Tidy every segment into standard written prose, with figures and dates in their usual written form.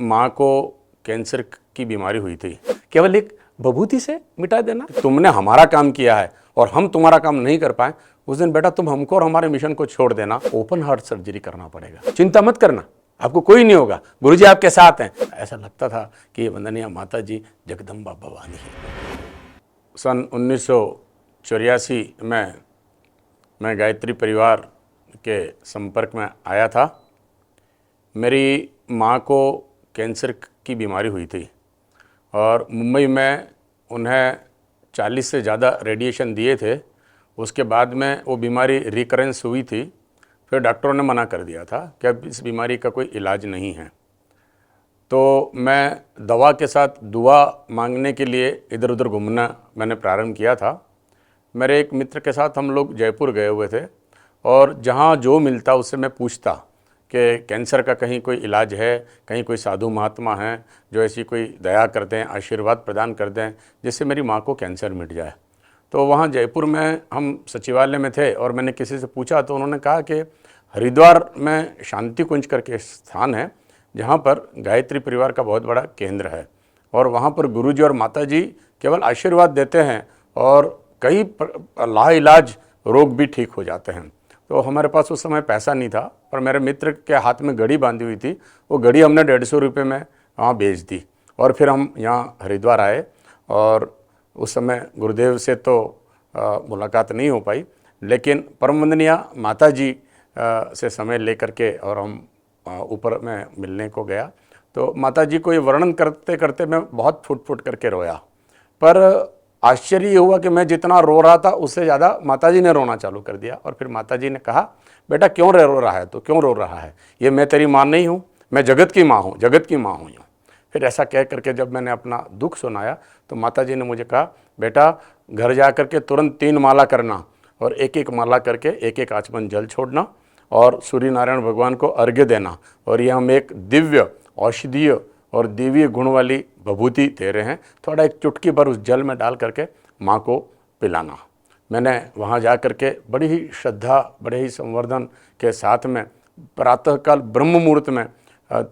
माँ को कैंसर की बीमारी हुई थी, केवल एक बभूति से मिटा देना। तुमने हमारा काम किया है और हम तुम्हारा काम नहीं कर पाए, उस दिन बेटा तुम हमको और हमारे मिशन को छोड़ देना, ओपन हार्ट सर्जरी करना पड़ेगा। चिंता मत करना, आपको कोई नहीं होगा, गुरुजी आपके साथ हैं। ऐसा लगता था कि ये वंदनीय माता जी जगदम्बा भवानी है। सन 1984 में मैं गायत्री परिवार के संपर्क में आया था। मेरी माँ को कैंसर की बीमारी हुई थी और मुंबई में उन्हें 40 से ज़्यादा रेडिएशन दिए थे। उसके बाद में वो बीमारी रिकरेंस हुई थी। फिर डॉक्टरों ने मना कर दिया था कि अब इस बीमारी का कोई इलाज नहीं है। तो मैं दवा के साथ दुआ मांगने के लिए इधर उधर घूमना मैंने प्रारंभ किया था। मेरे एक मित्र के साथ हम लोग जयपुर गए हुए थे और जहाँ जो मिलता उससे मैं पूछता कि कैंसर का कहीं कोई इलाज है, कहीं कोई साधु महात्मा हैं जो ऐसी कोई दया कर दें, आशीर्वाद प्रदान कर दें जिससे मेरी माँ को कैंसर मिट जाए। तो वहाँ जयपुर में हम सचिवालय में थे और मैंने किसी से पूछा तो उन्होंने कहा कि हरिद्वार में शांति कुंज करके स्थान है जहाँ पर गायत्री परिवार का बहुत बड़ा केंद्र है और वहाँ पर गुरुजी और माताजी केवल आशीर्वाद देते हैं और कई लाइलाज रोग भी ठीक हो जाते हैं। तो हमारे पास उस समय पैसा नहीं था, पर मेरे मित्र के हाथ में घड़ी बांधी हुई थी। वो घड़ी हमने 150 रुपये में वहाँ बेच दी और फिर हम यहाँ हरिद्वार आए। और उस समय गुरुदेव से तो मुलाकात नहीं हो पाई, लेकिन परम वंदनीय माता जी से समय ले करके और हम ऊपर में मिलने को गया। तो माता जी को ये वर्णन करते करते मैं बहुत फुट फुट करके रोया। पर आश्चर्य ये हुआ कि मैं जितना रो रहा था उससे ज़्यादा माताजी ने रोना चालू कर दिया। और फिर माताजी ने कहा, बेटा क्यों रो रहा है, तो क्यों रो रहा है, ये मैं तेरी माँ नहीं हूँ, मैं जगत की माँ हूँ, जगत की माँ हूँ। फिर ऐसा कह करके जब मैंने अपना दुख सुनाया तो माताजी ने मुझे कहा, बेटा घर जा कर के तुरंत 3 माला करना और एक एक माला करके एक एक आचमन जल छोड़ना और सूर्य नारायण भगवान को अर्घ्य देना। और ये हम एक दिव्य औषधीय और दिव्य गुण वाली विभूति दे रहे हैं, थोड़ा एक चुटकी भर उस जल में डाल करके माँ को पिलाना। मैंने वहाँ जा कर के बड़ी ही श्रद्धा, बड़े ही संवर्धन के साथ में प्रातःकाल ब्रह्म मुहूर्त में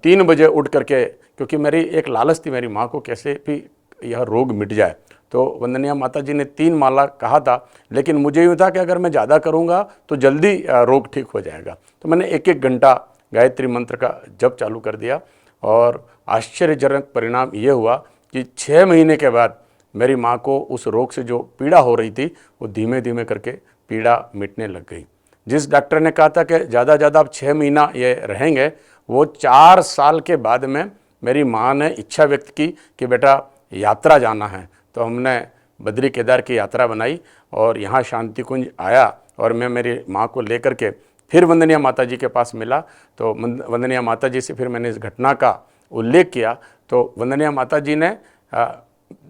3 बजे उठ करके, क्योंकि मेरी एक लालच थी मेरी माँ को कैसे भी यह रोग मिट जाए। तो वंदनीय माता जी ने 3 माला कहा था, लेकिन मुझे यूँ था कि अगर मैं ज़्यादा करूँगा तो जल्दी रोग ठीक हो जाएगा। तो मैंने 1-1 घंटा गायत्री मंत्र का जप चालू कर दिया और आश्चर्यजनक परिणाम ये हुआ कि 6 महीने के बाद मेरी माँ को उस रोग से जो पीड़ा हो रही थी वो धीमे धीमे करके पीड़ा मिटने लग गई। जिस डॉक्टर ने कहा था कि ज़्यादा ज़्यादा आप 6 महीना ये रहेंगे, वो 4 साल के बाद में मेरी माँ ने इच्छा व्यक्त की कि बेटा यात्रा जाना है। तो हमने बद्री केदार की यात्रा बनाई और यहाँ शांति कुंज आया और मैं मेरी माँ को लेकर के फिर वंदनीय माता जी के पास मिला। तो वंदनीय माता जी से फिर मैंने इस घटना का उल्लेख किया। तो वंदनीय माता जी ने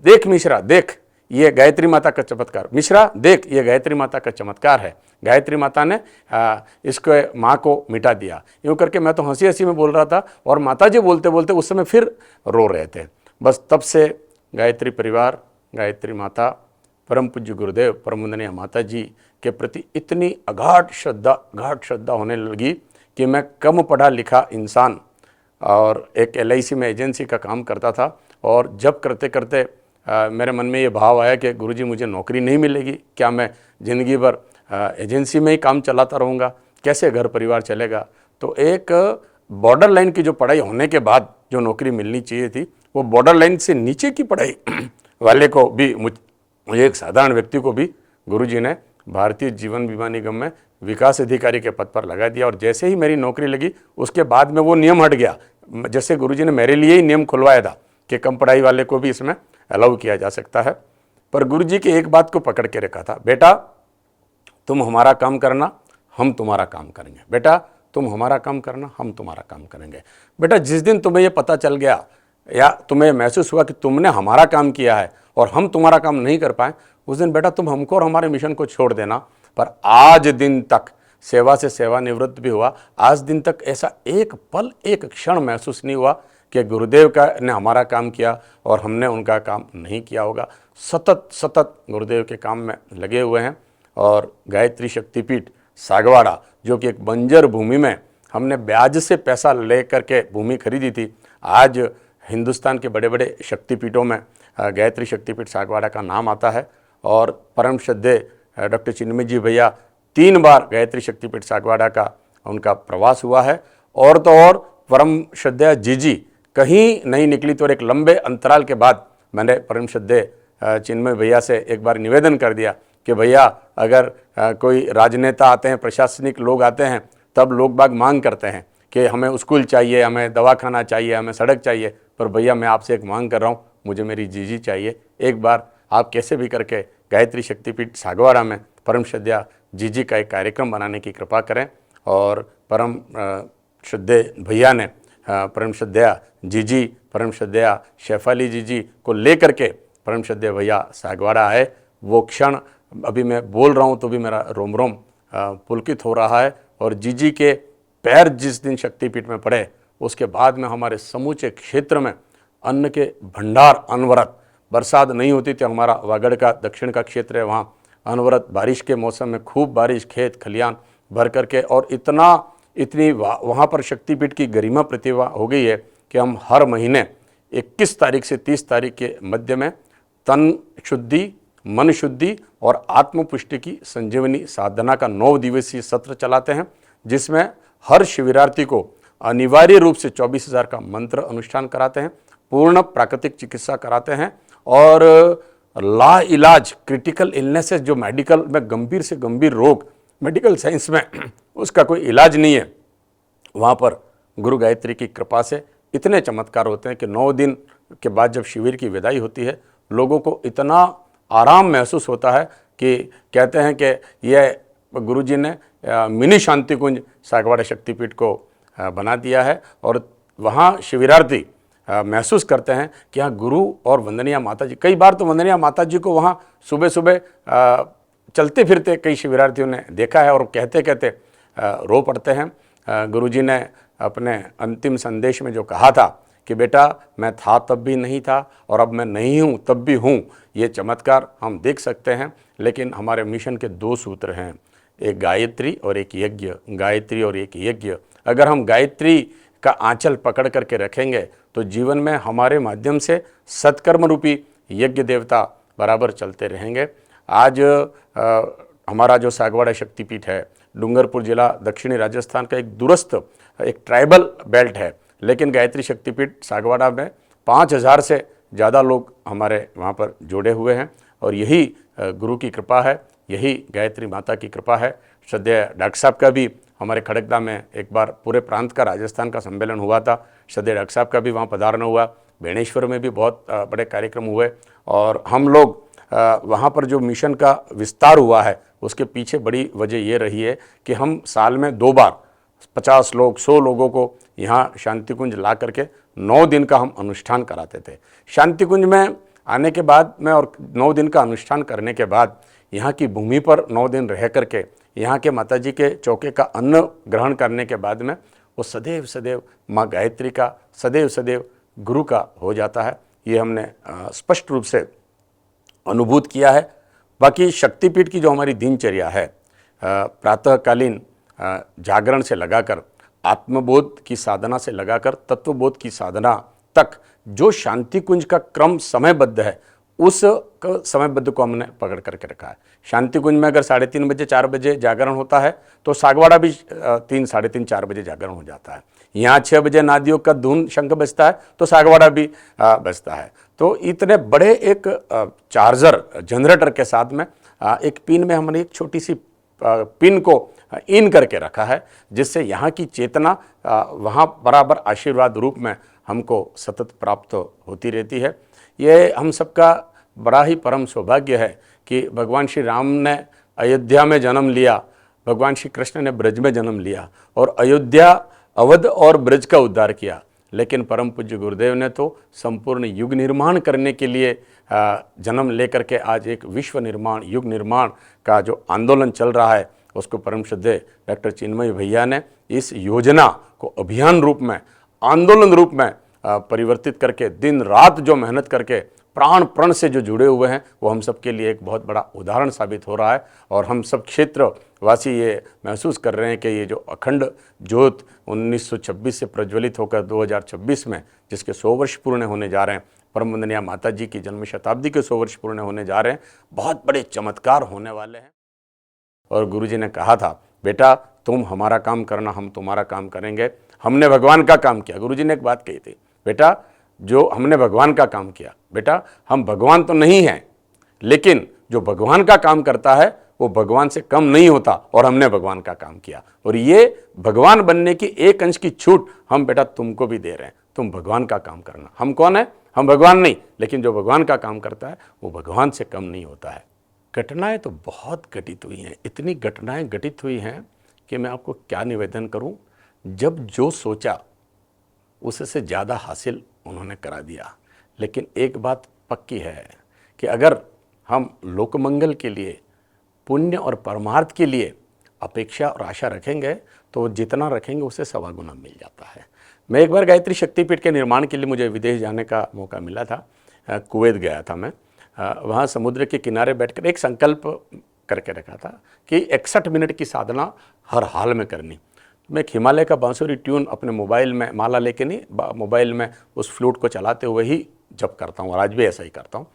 देख मिश्रा, देख ये गायत्री माता का चमत्कार, मिश्रा देख ये गायत्री माता का चमत्कार है, गायत्री माता ने इसको माँ को मिटा दिया। यूँ करके मैं तो हंसी हंसी में बोल रहा था और माता जी बोलते बोलते उस समय फिर रो रहे थे। बस तब से गायत्री परिवार, गायत्री माता, परम पूज्य गुरुदेव परम वंदनीय माता जी के प्रति इतनी गाढ़ श्रद्धा होने लगी कि मैं कम पढ़ा लिखा इंसान और एक LIC में एजेंसी का काम करता था। और जब करते करते मेरे मन में ये भाव आया कि गुरुजी मुझे नौकरी नहीं मिलेगी, क्या मैं ज़िंदगी भर एजेंसी में ही काम चलाता रहूँगा, कैसे घर परिवार चलेगा। तो एक बॉर्डर लाइन की जो पढ़ाई होने के बाद जो नौकरी मिलनी चाहिए थी, वो बॉर्डर लाइन से नीचे की पढ़ाई वाले को भी, मुझे एक साधारण व्यक्ति को भी गुरुजी ने भारतीय जीवन बीमा निगम में विकास अधिकारी के पद पर लगा दिया। और जैसे ही मेरी नौकरी लगी उसके बाद में वो नियम हट गया। जैसे गुरुजी ने मेरे लिए ही नियम खुलवाया था कि कम पढ़ाई वाले को भी इसमें अलाउ किया जा सकता है। पर गुरुजी की एक बात को पकड़ के रखा था, बेटा तुम हमारा काम करना, हम तुम्हारा काम करेंगे। बेटा तुम हमारा काम करना, हम तुम्हारा काम करेंगे। बेटा जिस दिन तुम्हें ये पता चल गया या तुम्हें महसूस हुआ कि तुमने हमारा काम किया है और हम तुम्हारा काम नहीं कर पाए, उस दिन बेटा तुम हमको और हमारे मिशन को छोड़ देना। पर आज दिन तक सेवा से सेवानिवृत्त भी हुआ, आज दिन तक ऐसा एक पल, एक क्षण महसूस नहीं हुआ कि गुरुदेव का ने हमारा काम किया और हमने उनका काम नहीं किया होगा। सतत गुरुदेव के काम में लगे हुए हैं। और गायत्री शक्तिपीठ सागवाड़ा, जो कि एक बंजर भूमि में हमने ब्याज से पैसा ले करके भूमि खरीदी थी, आज हिंदुस्तान के बड़े बड़े शक्तिपीठों में गायत्री शक्तिपीठ सागवाड़ा का नाम आता है और परम श्रद्धेय डॉक्टर चिन्मय जी भैया 3 बार गायत्री शक्तिपीठ सागवाड़ा का उनका प्रवास हुआ है। और तो और परम श्रद्धेय जी कहीं नहीं निकली तो एक लंबे अंतराल के बाद मैंने परम श्रद्धेय चिन्मय भैया से एक बार निवेदन कर दिया कि भैया अगर कोई राजनेता आते हैं, प्रशासनिक लोग आते हैं, तब लोग बाग मांग करते हैं कि हमें स्कूल चाहिए, हमें दवाखाना चाहिए, हमें सड़क चाहिए, पर भैया मैं आपसे एक मांग कर रहा हूँ, मुझे मेरी जीजी चाहिए। एक बार आप कैसे भी करके गायत्री शक्तिपीठ सागवाड़ा में परम श्रद्धेय जीजी का एक कार्यक्रम बनाने की कृपा करें। और परम श्रद्धेय भैया ने परम श्रद्धेय जीजी, परम श्रद्धेय शेफाली जीजी को लेकर के परम श्रद्धेय भैया सागवाड़ा आए। वो क्षण अभी मैं बोल रहा हूँ तो भी मेरा रोम रोम पुलकित हो रहा है। और जीजी के पैर जिस दिन शक्तिपीठ में पड़े उसके बाद में हमारे समूचे क्षेत्र में अन्न के भंडार अनवरत, बरसात नहीं होती थी, हमारा वागड़ का दक्षिण का क्षेत्र है, वहाँ अनवरत बारिश के मौसम में खूब बारिश, खेत खलियान भर करके, और इतनी वहाँ पर शक्तिपीठ की गरिमा प्रतिभा हो गई है कि हम हर महीने 21 तारीख से 30 तारीख के मध्य में तन शुद्धि, मन शुद्धि और आत्म पुष्टि की संजीवनी साधना का 9 दिवसीय सत्र चलाते हैं, जिसमें हर शिविरार्थी को अनिवार्य रूप से 24,000 का मंत्र अनुष्ठान कराते हैं, पूर्ण प्राकृतिक चिकित्सा कराते हैं और ला इलाज क्रिटिकल इलनेसेस जो मेडिकल में गंभीर से गंभीर रोग मेडिकल साइंस में उसका कोई इलाज नहीं है, वहाँ पर गुरु गायत्री की कृपा से इतने चमत्कार होते हैं कि 9 दिन के बाद जब शिविर की विदाई होती है लोगों को इतना आराम महसूस होता है कि कहते हैं कि यह गुरुजी ने मिनी शांति कुंज सागवाड़ा शक्तिपीठ को बना दिया है। और वहाँ शिविरार्थी महसूस करते हैं कि यहाँ गुरु और वंदनीय माता जी, कई बार तो वंदनीय माता जी को वहाँ सुबह सुबह चलते फिरते कई शिविरार्थियों ने देखा है और कहते कहते रो पड़ते हैं। गुरुजी ने अपने अंतिम संदेश में जो कहा था कि बेटा मैं था तब भी नहीं था और अब मैं नहीं हूँ तब भी हूँ, ये चमत्कार हम देख सकते हैं। लेकिन हमारे मिशन के 2 सूत्र हैं, एक गायत्री और एक यज्ञ, गायत्री और एक यज्ञ। अगर हम गायत्री का आंचल पकड़ करके रखेंगे तो जीवन में हमारे माध्यम से सत्कर्म रूपी यज्ञ देवता बराबर चलते रहेंगे। आज हमारा जो सागवाड़ा शक्तिपीठ है, डूंगरपुर जिला दक्षिणी राजस्थान का एक दूरस्थ एक ट्राइबल बेल्ट है, लेकिन गायत्री शक्तिपीठ सागवाड़ा में 5,000 से ज़्यादा लोग हमारे वहाँ पर जुड़े हुए हैं और यही गुरु की कृपा है, यही गायत्री माता की कृपा है। श्रद्धेय डॉक्टर साहब का भी हमारे खड़गदा में एक बार पूरे प्रांत का राजस्थान का सम्मेलन हुआ था, श्रद्धेय डॉक्टर साहब का भी वहाँ पधारना हुआ। बेणेश्वर में भी बहुत बड़े कार्यक्रम हुए और हम लोग वहाँ पर जो मिशन का विस्तार हुआ है उसके पीछे बड़ी वजह ये रही है कि हम साल में 2 बार 50 लोग 100 लोगों को यहाँ शांति कुंज ला करके 9 दिन का हम अनुष्ठान कराते थे। शांति कुंज में आने के बाद में और 9 दिन का अनुष्ठान करने के बाद यहाँ की भूमि पर 9 दिन रह करके यहाँ के माताजी के चौके का अन्न ग्रहण करने के बाद में वो सदैव सदैव माँ गायत्री का, सदैव सदैव गुरु का हो जाता है। ये हमने स्पष्ट रूप से अनुभूत किया है। बाकी शक्तिपीठ की जो हमारी दिनचर्या है, प्रातःकालीन जागरण से लगाकर आत्मबोध की साधना से लगाकर तत्वबोध की साधना तक जो शांति कुंज का क्रम समयबद्ध है, उस समयबद्ध को हमने पकड़ करके रखा है। शांति कुंज में अगर 3:30 बजे 4 बजे जागरण होता है तो सागवाड़ा भी 3, 3:30, 4 बजे जागरण हो जाता है। यहाँ 6 बजे नादियों का धुन शंख बजता है तो सागवाड़ा भी बजता है। तो इतने बड़े एक चार्जर जनरेटर के साथ में एक पिन में हमने एक छोटी सी पिन को इन करके रखा है, जिससे यहाँ की चेतना वहाँ बराबर आशीर्वाद रूप में हमको सतत प्राप्त होती रहती है। ये हम सबका बड़ा ही परम सौभाग्य है कि भगवान श्री राम ने अयोध्या में जन्म लिया, भगवान श्री कृष्ण ने ब्रज में जन्म लिया और अयोध्या, अवध और ब्रज का उद्धार किया। लेकिन परम पूज्य गुरुदेव ने तो संपूर्ण युग निर्माण करने के लिए जन्म लेकर के आज एक विश्व निर्माण, युग निर्माण का जो आंदोलन चल रहा है, उसको परम श्रद्धेय डॉक्टर चिन्मय भैया ने इस योजना को अभियान रूप में, आंदोलन रूप में परिवर्तित करके दिन रात जो मेहनत करके प्राण प्रण से जो जुड़े हुए हैं वो हम सब के लिए एक बहुत बड़ा उदाहरण साबित हो रहा है। और हम सब क्षेत्रवासी ये महसूस कर रहे हैं कि ये जो अखंड ज्योत 1926 से प्रज्वलित होकर 2026 में जिसके 100 वर्ष पूर्ण होने जा रहे हैं, परम वंदनीय माता जी की जन्म शताब्दी के 100 वर्ष पूर्ण होने जा रहे हैं, बहुत बड़े चमत्कार होने वाले हैं। और गुरुजी ने कहा था, बेटा तुम हमारा काम करना, हम तुम्हारा काम करेंगे। हमने भगवान का काम किया। गुरुजी ने एक बात कही थी, बेटा जो हमने भगवान का काम किया, बेटा हम भगवान तो नहीं हैं, लेकिन जो भगवान का काम करता है वो भगवान से कम नहीं होता, और हमने भगवान का काम किया। और ये भगवान बनने की एक अंश की छूट हम बेटा तुमको भी दे रहे हैं। तुम भगवान का काम करना। हम कौन है? हम भगवान नहीं, लेकिन जो भगवान का काम करता है वो भगवान से कम नहीं होता है। घटनाएं तो बहुत घटित हुई हैं, इतनी घटनाएं घटित हुई हैं कि मैं आपको क्या निवेदन करूं। जब जो सोचा उससे ज़्यादा हासिल उन्होंने करा दिया। लेकिन एक बात पक्की है कि अगर हम लोकमंगल के लिए, पुण्य और परमार्थ के लिए अपेक्षा और आशा रखेंगे तो जितना रखेंगे उससे 1.25 गुना मिल जाता है। मैं एक बार गायत्री शक्तिपीठ के निर्माण के लिए मुझे विदेश जाने का मौका मिला था। कुवैत गया था मैं। वहाँ समुद्र के किनारे बैठकर एक संकल्प करके रखा था कि 61 मिनट की साधना हर हाल में करनी। मैं एक हिमालय का बांसुरी ट्यून अपने मोबाइल में, माला लेके नहीं, मोबाइल में उस फ्लूट को चलाते हुए ही जप करता हूँ, और आज भी ऐसा ही करता हूँ।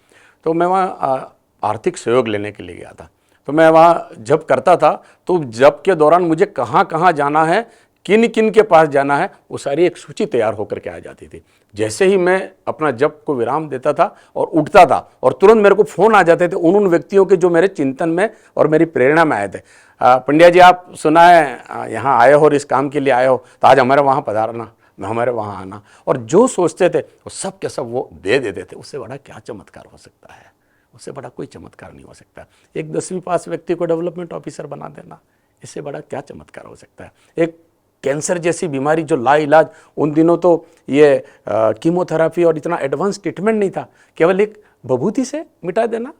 तो मैं वहाँ आर्थिक सहयोग लेने के लिए गया था। तो मैं वहाँ जप करता था, तो जप के दौरान मुझे कहाँ कहाँ जाना है, किन किन के पास जाना है, वो सारी एक सूची तैयार होकर के आ जाती थी। जैसे ही मैं अपना जप को विराम देता था और उठता था, और तुरंत मेरे को फ़ोन आ जाते थे उन व्यक्तियों के जो मेरे चिंतन में और मेरी प्रेरणा में आए थे। पंड्या जी आप सुना है यहाँ आए हो और इस काम के लिए आए हो, तो आज हमारे वहाँ पधारना, हमारे वहाँ आना। और जो सोचते थे वो सब के सब वो दे देते थे। उससे बड़ा क्या चमत्कार हो सकता है? उससे बड़ा कोई चमत्कार नहीं हो सकता। एक 10वीं पास व्यक्ति को डेवलपमेंट ऑफिसर बना देना, इससे बड़ा क्या चमत्कार हो सकता है? एक कैंसर जैसी बीमारी जो लाइलाज, उन दिनों तो ये कीमोथेरापी और इतना एडवांस ट्रीटमेंट नहीं था, केवल एक विभूति से मिटा देना,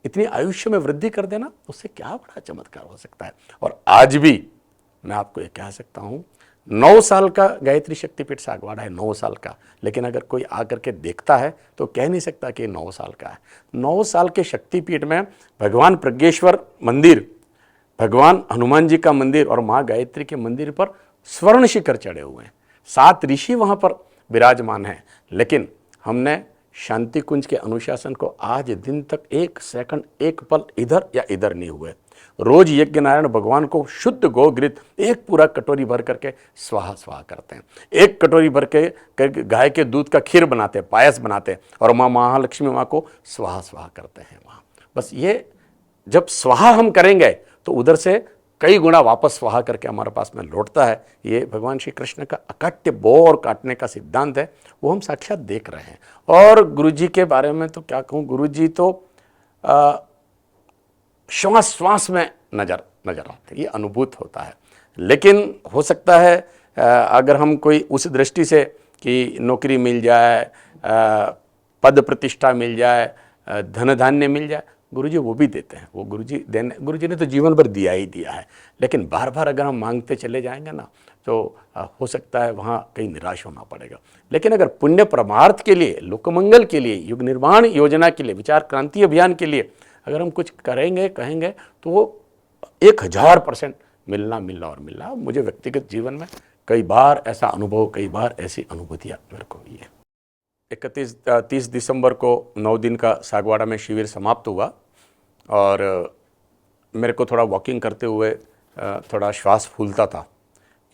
इतनी आयुष्य में वृद्धि कर देना, उससे क्या बड़ा चमत्कार हो सकता है? और आज भी मैं आपको ये कह सकता हूँ, 9 साल का गायत्री शक्तिपीठ सागवाड़ा है, 9 साल का। लेकिन अगर कोई आकर के देखता है तो कह नहीं सकता कि 9 साल का है। 9 साल के शक्तिपीठ में भगवान प्रज्ञेश्वर मंदिर, भगवान हनुमान जी का मंदिर और माँ गायत्री के मंदिर पर स्वर्ण शिखर चढ़े हुए हैं। 7 ऋषि वहाँ पर विराजमान हैं। लेकिन हमने शांति कुंज के अनुशासन को आज दिन तक एक सेकंड, एक पल इधर या इधर नहीं हुए। रोज यज्ञ नारायण भगवान को शुद्ध गोघृत एक पूरा कटोरी भर करके स्वाहा स्वाहा करते हैं। एक कटोरी भर के गाय के दूध का खीर बनाते हैं, पायस बनाते हैं, और माँ महालक्ष्मी माँ को स्वाहा स्वाहा करते हैं वहाँ। बस ये जब स्वाहा हम करेंगे तो उधर से कई गुना वापस स्वाहा करके हमारे पास में लौटता है। ये भगवान श्री कृष्ण का अकाट्य बो और काटने का सिद्धांत है, वो हम साक्षात देख रहे हैं। और गुरुजी के बारे में तो क्या कहूँ, गुरुजी तो श्वास श्वास में नजर आते, ये अनुभूत होता है। लेकिन हो सकता है अगर हम कोई उस दृष्टि से कि नौकरी मिल जाए, पद प्रतिष्ठा मिल जाए, धन धान्य मिल जाए, गुरुजी वो भी देते हैं। वो गुरुजी ने तो जीवन भर दिया ही दिया है। लेकिन बार बार अगर हम मांगते चले जाएंगे ना, तो हो सकता है वहाँ कहीं निराश होना पड़ेगा। लेकिन अगर पुण्य परमार्थ के लिए, लोकमंगल के लिए, युग निर्माण योजना के लिए, विचार क्रांति अभियान के लिए अगर हम कुछ करेंगे, कहेंगे, तो वो 1000% मिलना। मुझे व्यक्तिगत जीवन में कई बार ऐसा अनुभव, कई बार ऐसी अनुभूतियाँ मेरे को हुई है। 30 दिसंबर को 9 दिन का सागवाड़ा में शिविर समाप्त हुआ, और मेरे को थोड़ा वॉकिंग करते हुए थोड़ा श्वास फूलता था,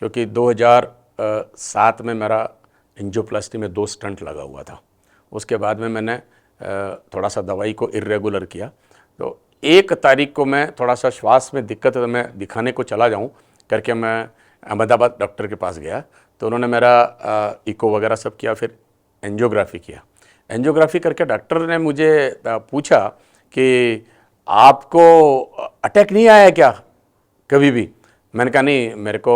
क्योंकि 2007 में मेरा एंजियोप्लास्टी में 2 स्टंट लगा हुआ था। उसके बाद में मैंने थोड़ा सा दवाई को इरेगुलर किया। तो 1 तारीख को मैं थोड़ा सा श्वास में दिक्कत है तो मैं दिखाने को चला जाऊं करके मैं अहमदाबाद डॉक्टर के पास गया। तो उन्होंने मेरा इको वगैरह सब किया, फिर एंजियोग्राफी किया। एंजियोग्राफी करके डॉक्टर ने मुझे पूछा कि आपको अटैक नहीं आया है क्या कभी भी? मैंने कहा नहीं, मेरे को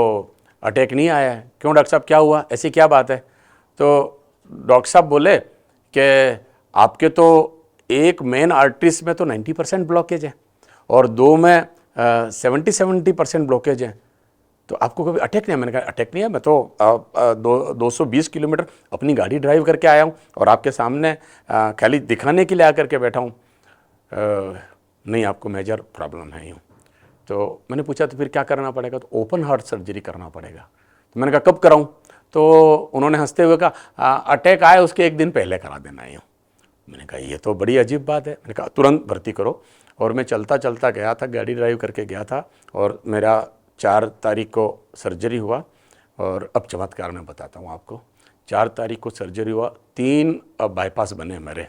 अटैक नहीं आया है। क्यों डॉक्टर साहब, क्या हुआ, ऐसी क्या बात है? तो डॉक्टर साहब बोले कि आपके तो एक मेन आर्टरीज में तो 90% ब्लॉकेज है और 2 में 70% ब्लॉकेज है। तो आपको कभी अटैक नहीं है? मैंने कहा अटैक नहीं है, मैं तो 220 किलोमीटर अपनी गाड़ी ड्राइव करके आया हूँ और आपके सामने खाली दिखाने के लिए आकर के बैठा हूँ। नहीं, आपको मेजर प्रॉब्लम है यूँ। तो मैंने पूछा तो फिर क्या करना पड़ेगा? तो ओपन हार्ट सर्जरी करना पड़ेगा। तो मैंने कहा कब कराऊँ? तो उन्होंने हंसते हुए कहा अटैक आए उसके एक दिन पहले करा देना यूँ। मैंने कहा ये तो बड़ी अजीब बात है। मैंने कहा तुरंत भर्ती करो। और मैं चलता चलता गया था, गाड़ी ड्राइव करके गया था और मेरा 4 तारीख को सर्जरी हुआ। और अब चमत्कार मैं बताता हूँ आपको। 4 तारीख को सर्जरी हुआ, 3 बाईपास बने मेरे,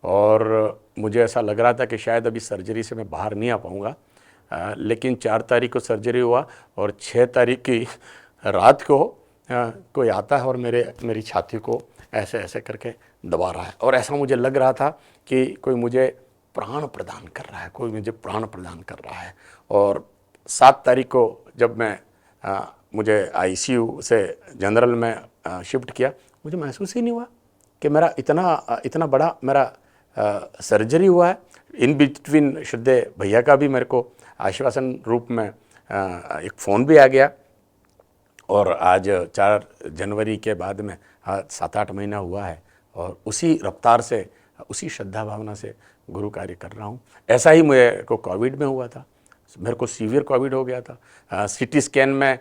और मुझे ऐसा लग रहा था कि शायद अभी सर्जरी से मैं बाहर नहीं आ पाऊँगा। लेकिन 4 तारीख को सर्जरी हुआ और 6 तारीख की रात को कोई आता है और मेरी छाती को ऐसे ऐसे करके दबा रहा है, और ऐसा मुझे लग रहा था कि कोई मुझे प्राण प्रदान कर रहा है, कोई मुझे प्राण प्रदान कर रहा है। और 7 तारीख को जब मैं मुझे आईसीयू से जनरल में शिफ्ट किया, मुझे महसूस ही नहीं हुआ कि मेरा इतना बड़ा मेरा सर्जरी हुआ है। इन बिटवीन श्रद्धे भैया का भी मेरे को आश्वासन रूप में एक फ़ोन भी आ गया, और आज 4 जनवरी के बाद में 7-8 महीना हुआ है, और उसी रफ्तार से, उसी श्रद्धा भावना से गुरु कार्य कर रहा हूँ। ऐसा ही मेरे को कोविड में हुआ था, मेरे को सीवियर कोविड हो गया था। सिटी स्कैन में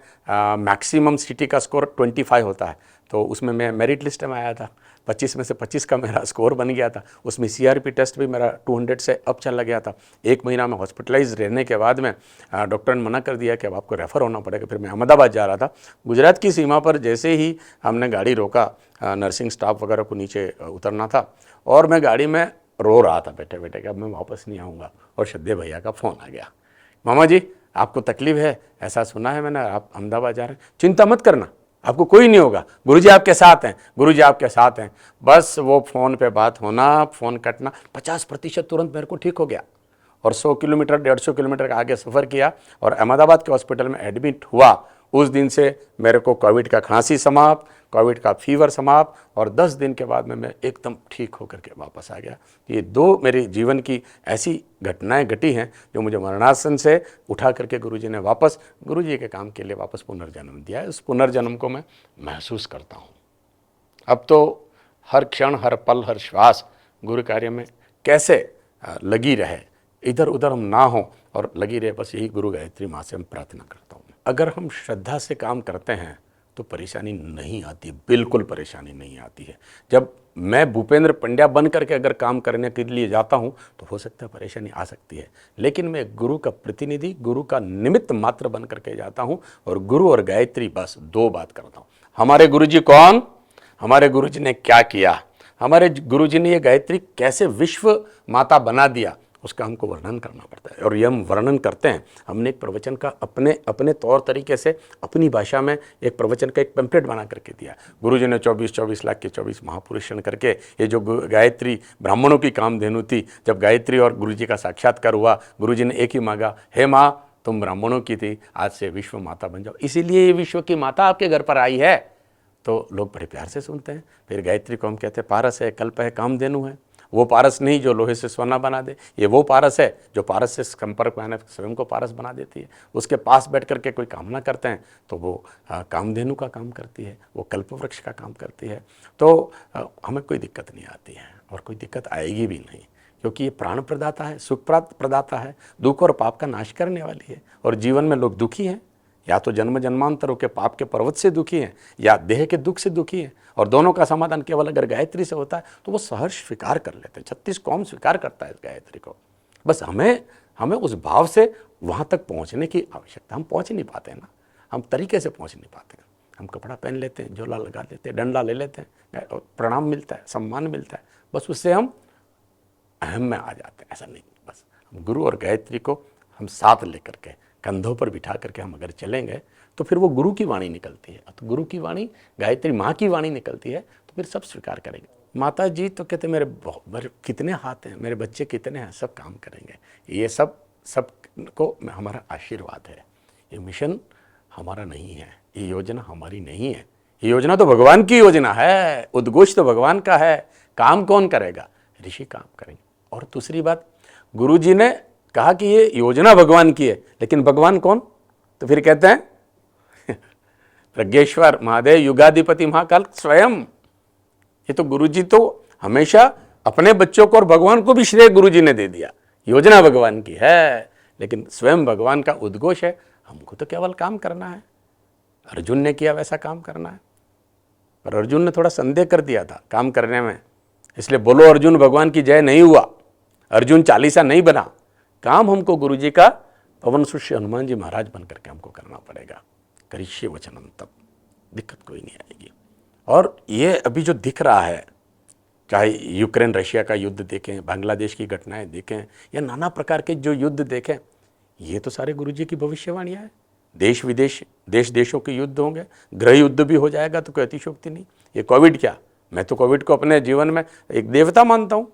मैक्सिमम सिटी का स्कोर 25 होता है, तो उसमें मैं मेरिट लिस्ट में आया था, 25 में से 25 का मेरा स्कोर बन गया था। उसमें सीआरपी टेस्ट भी मेरा 200 से अब चला गया था। 1 महीना में हॉस्पिटलाइज रहने के बाद में डॉक्टर ने मना कर दिया कि अब आपको रेफ़र होना पड़ेगा। फिर मैं अहमदाबाद जा रहा था। गुजरात की सीमा पर जैसे ही हमने गाड़ी रोका, नर्सिंग स्टाफ वगैरह को नीचे उतरना था, और मैं गाड़ी में रो रहा था बैठे बैठे कि अब मैं वापस नहीं आऊँगा। और श्रद्धे भैया का फ़ोन आ गया, मामा जी आपको तकलीफ है, ऐसा सुना है मैंने, आप अहमदाबाद जा रहे हैं, चिंता मत करना, आपको कोई नहीं होगा, गुरुजी आपके साथ हैं, गुरुजी आपके साथ हैं। बस वो फ़ोन पे बात होना, फ़ोन कटना, 50% तुरंत मेरे को ठीक हो गया। और 100 किलोमीटर 150 किलोमीटर आगे सफ़र किया और अहमदाबाद के हॉस्पिटल में एडमिट हुआ। उस दिन से मेरे को कोविड का खांसी समाप्त, कोविड का फीवर समाप्त, और 10 दिन के बाद में मैं एकदम ठीक होकर के वापस आ गया। ये 2 मेरे जीवन की ऐसी घटनाएं घटी हैं जो मुझे मरणासन से उठा करके गुरुजी ने वापस गुरुजी के काम के लिए वापस पुनर्जन्म दिया है। उस पुनर्जन्म को मैं महसूस करता हूँ। अब तो हर क्षण, हर पल, हर श्वास गुरु कार्य में कैसे लगी रहे, इधर उधर हम ना हो और लगी रहे, बस यही गुरु गायत्री माँ से हम प्रार्थना करता हूँ। अगर हम श्रद्धा से काम करते हैं तो परेशानी नहीं आती, बिल्कुल परेशानी नहीं आती है। जब मैं भूपेंद्र पंड्या बन करके अगर काम करने के लिए जाता हूँ तो हो सकता है परेशानी आ सकती है, लेकिन मैं गुरु का प्रतिनिधि, गुरु का निमित्त मात्र बन करके जाता हूँ, और गुरु और गायत्री बस 2 बात करता हूँ। हमारे गुरुजी कौन, हमारे गुरुजी ने क्या किया, हमारे गुरुजी ने ये गायत्री कैसे विश्व माता बना दिया, उसका हमको वर्णन करना पड़ता है। और ये हम वर्णन करते हैं। हमने एक प्रवचन का अपने तौर तरीके से अपनी भाषा में एक प्रवचन का एक पैम्पलेट बना करके दिया। गुरुजी ने 24 लाख के 24 महापुरुषण करके, ये जो गायत्री ब्राह्मणों की कामधेनु थी, जब गायत्री और गुरुजी का साक्षात्कार हुआ, गुरुजी ने एक ही मांगा, हे माँ तुम ब्राह्मणों की थी, आज से विश्व माता बन जाओ। इसीलिए ये विश्व की माता आपके घर पर आई है। तो लोग बड़े प्यार से सुनते हैं। फिर गायत्री को हम कहते हैं पारस है, कल्प है, कामधेनु है। वो पारस नहीं जो लोहे से सोना बना दे, ये वो पारस है जो पारस से संपर्क में आने स्वयं को पारस बना देती है। उसके पास बैठ करके कोई कामना करते हैं तो वो कामधेनु का काम करती है, वो कल्प वृक्ष का काम करती है। तो हमें कोई दिक्कत नहीं आती है और कोई दिक्कत आएगी भी नहीं, क्योंकि ये प्राण प्रदाता है, सुख प्रदाता है, दुख और पाप का नाश करने वाली है। और जीवन में लोग दुखी हैं, या तो जन्म जन्मांतरों के पाप के पर्वत से दुखी हैं, या देह के दुख से दुखी हैं, और दोनों का समाधान केवल अगर गायत्री से होता है तो वो सहर्ष स्वीकार कर लेते हैं। 36 कौम स्वीकार करता है इस गायत्री को। बस हमें उस भाव से वहाँ तक पहुँचने की आवश्यकता। हम पहुँच नहीं पाते हैं ना, हम तरीके से पहुँच नहीं पाते हैं। हम कपड़ा पहन लेते हैं, झोला लगा लेते हैं, डंडा ले लेते हैं, प्रणाम मिलता है, सम्मान मिलता है, बस उससे हम अहम में आ जाते हैं। ऐसा नहीं, बस हम गुरु और गायत्री को हम साथ लेकर के कंधों पर बिठा करके हम अगर चलेंगे तो फिर वो गुरु की वाणी निकलती है। तो गुरु की वाणी, गायत्री माँ की वाणी निकलती है, तो फिर सब स्वीकार करेंगे। माता जी तो कहते मेरे कितने हाथ हैं, मेरे बच्चे कितने हैं, सब काम करेंगे। ये सब को हमारा आशीर्वाद है। ये मिशन हमारा नहीं है, ये योजना हमारी नहीं है, ये योजना तो भगवान की योजना है, उद्घोष तो भगवान का है। काम कौन करेगा? ऋषि काम करेंगे। और दूसरी बात, गुरु जी ने कहा कि ये योजना भगवान की है, लेकिन भगवान कौन? तो फिर कहते हैं प्रज्ञेश्वर महादेव युगाधिपति महाकाल स्वयं। ये तो गुरुजी तो हमेशा अपने बच्चों को और भगवान को भी श्रेय गुरुजी ने दे दिया। योजना भगवान की है, लेकिन स्वयं भगवान का उद्घोष है, हमको तो केवल काम करना है। अर्जुन ने किया वैसा काम करना है, पर अर्जुन ने थोड़ा संदेह कर दिया था काम करने में, इसलिए बोलो अर्जुन भगवान की जय नहीं हुआ, अर्जुन चालीसा नहीं बना। काम हमको गुरुजी का पवन सुष्य हनुमान जी महाराज बन करके हमको करना पड़ेगा। करिष्ये वचनम, तब दिक्कत कोई नहीं आएगी। और ये अभी जो दिख रहा है, चाहे यूक्रेन रशिया का युद्ध देखें, बांग्लादेश की घटनाएं देखें, या नाना प्रकार के जो युद्ध देखें, ये तो सारे गुरुजी की भविष्यवाणियाँ है। देश विदेश, देश देशों के युद्ध होंगे, गृह युद्ध भी हो जाएगा, तो कोई अतिशयोक्ति नहीं। ये कोविड क्या, मैं तो कोविड को अपने जीवन में एक देवता मानता हूँ।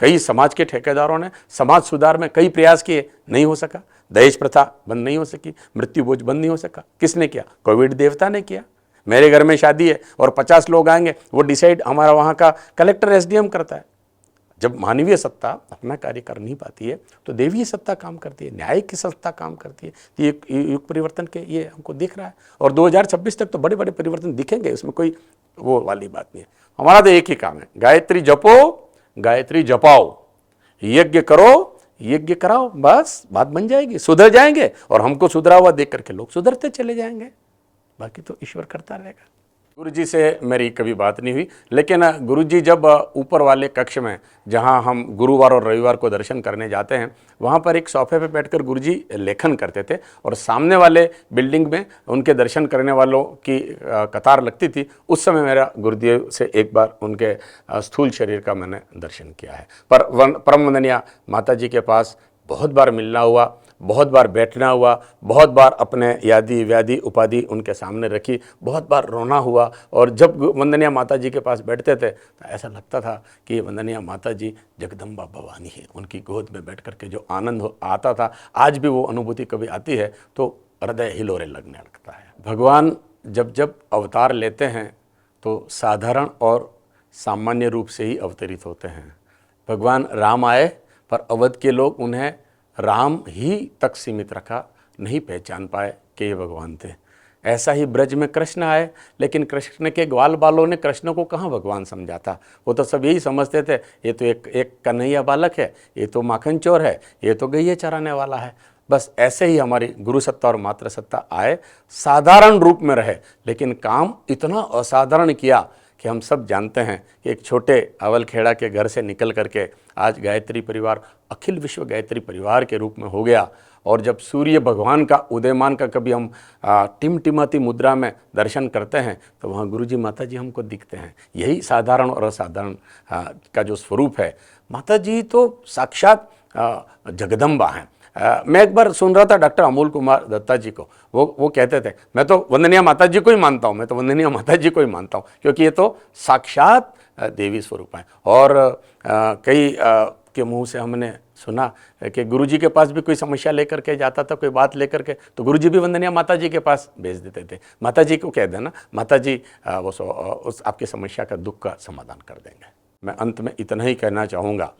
कई समाज के ठेकेदारों ने समाज सुधार में कई प्रयास किए, नहीं हो सका। दहेज प्रथा बंद नहीं हो सकी, मृत्यु बोझ बंद नहीं हो सका। किसने किया? कोविड देवता ने किया। मेरे घर में शादी है और 50 लोग आएंगे, वो डिसाइड हमारा वहाँ का कलेक्टर एसडीएम करता है। जब मानवीय सत्ता अपना कार्य कर नहीं पाती है, तो देवीय सत्ता काम करती है, न्यायिक की सत्ता काम करती है। ये युग परिवर्तन के ये हमको दिख रहा है, और 2026 तक तो बड़े बड़े परिवर्तन दिखेंगे, उसमें कोई वो वाली बात नहीं है। हमारा तो एक ही काम है, गायत्री जपो, गायत्री जपाओ, यज्ञ करो, यज्ञ कराओ, बस बात बन जाएगी, सुधर जाएंगे। और हमको सुधरा हुआ देख करके लोग सुधरते चले जाएंगे, बाकी तो ईश्वर करता रहेगा। गुरुजी से मेरी कभी बात नहीं हुई, लेकिन गुरुजी जब ऊपर वाले कक्ष में, जहां हम गुरुवार और रविवार को दर्शन करने जाते हैं, वहां पर एक सोफे पे बैठकर गुरुजी लेखन करते थे, और सामने वाले बिल्डिंग में उनके दर्शन करने वालों की कतार लगती थी। उस समय मेरा गुरुदेव से एक बार उनके स्थूल शरीर का मैंने दर्शन किया है। पर परम वंदनीय माता जी के पास बहुत बार मिलना हुआ, बहुत बार बैठना हुआ, बहुत बार अपने यादी व्याधि उपाधि उनके सामने रखी, बहुत बार रोना हुआ। और जब वंदनीय माता जी के पास बैठते थे तो ऐसा लगता था कि वंदनीय माता जी जगदम्बा भवानी है। उनकी गोद में बैठ कर के जो आनंद आता था, आज भी वो अनुभूति कभी आती है तो हृदय हिलोरे लगने लगता है। भगवान जब जब अवतार लेते हैं तो साधारण और सामान्य रूप से ही अवतरित होते हैं। भगवान राम आए, पर अवध के लोग उन्हें राम ही तक सीमित रखा, नहीं पहचान पाए कि ये भगवान थे। ऐसा ही ब्रज में कृष्ण आए, लेकिन कृष्ण के ग्वाल बालों ने कृष्ण को कहाँ भगवान समझा था। वो तो सब यही समझते थे, ये तो एक कन्हैया बालक है, ये तो माखन चोर है, ये तो गैये चराने वाला है। बस ऐसे ही हमारी गुरु सत्ता और मातृ सत्ता आए, साधारण रूप में रहे, लेकिन काम इतना असाधारण किया कि हम सब जानते हैं कि एक छोटे अवलखेड़ा के घर से निकल करके आज गायत्री परिवार अखिल विश्व गायत्री परिवार के रूप में हो गया। और जब सूर्य भगवान का उदयमान का कभी हम टिमटिमाती मुद्रा में दर्शन करते हैं, तो वहाँ गुरुजी माता जी हमको दिखते हैं। यही साधारण और असाधारण का जो स्वरूप है। माता जी तो साक्षात जगदम्बा हैं। मैं एक बार सुन रहा था डॉक्टर अमोल कुमार दत्ता जी को, वो कहते थे, मैं तो वंदनीय माता जी को ही मानता हूँ, मैं तो वंदनीय माता जी को ही मानता हूँ, क्योंकि ये तो साक्षात देवी स्वरूप हैं। और कई के मुंह से हमने सुना कि गुरुजी के पास भी कोई समस्या लेकर के जाता था, कोई बात लेकर के, तो गुरुजी भी वंदनीय माता जी के पास भेज देते थे। माता जी को कह देना, माता जी उस आपकी समस्या का दुख का समाधान कर देंगे। मैं अंत में इतना ही कहना चाहूँगा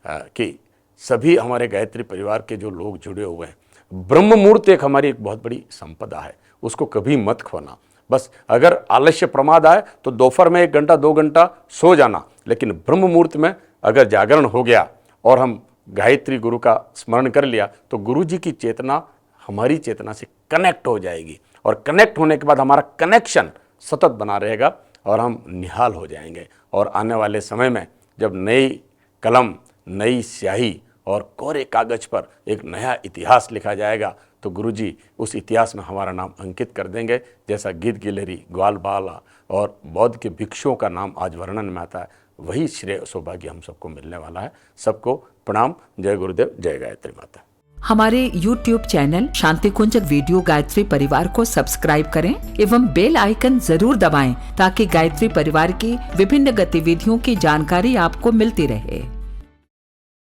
कि सभी हमारे गायत्री परिवार के जो लोग जुड़े हुए हैं, ब्रह्म मुहूर्त एक हमारी एक बहुत बड़ी संपदा है, उसको कभी मत खोना। बस अगर आलस्य प्रमाद आए तो दोपहर में 1 घंटा 2 घंटा सो जाना, लेकिन ब्रह्म मुहूर्त में अगर जागरण हो गया और हम गायत्री गुरु का स्मरण कर लिया, तो गुरु जी की चेतना हमारी चेतना से कनेक्ट हो जाएगी, और कनेक्ट होने के बाद हमारा कनेक्शन सतत बना रहेगा और हम निहाल हो जाएंगे। और आने वाले समय में जब नई कलम, नई स्याही और कोरे कागज पर एक नया इतिहास लिखा जाएगा, तो गुरुजी उस इतिहास में हमारा नाम अंकित कर देंगे। जैसा गीत गिलहरी, ग्वाल बाला और बौद्ध के भिक्षुओं का नाम आज वर्णन में आता है, वही श्रेय सौभाग्य हम सबको मिलने वाला है। सबको प्रणाम। जय गुरुदेव, जय गायत्री माता। हमारे YouTube चैनल शांति कुंज वीडियो गायत्री परिवार को सब्सक्राइब करें एवं बेल आइकन जरूर दबाएं, ताकि गायत्री परिवार की विभिन्न गतिविधियों की जानकारी आपको मिलती रहे।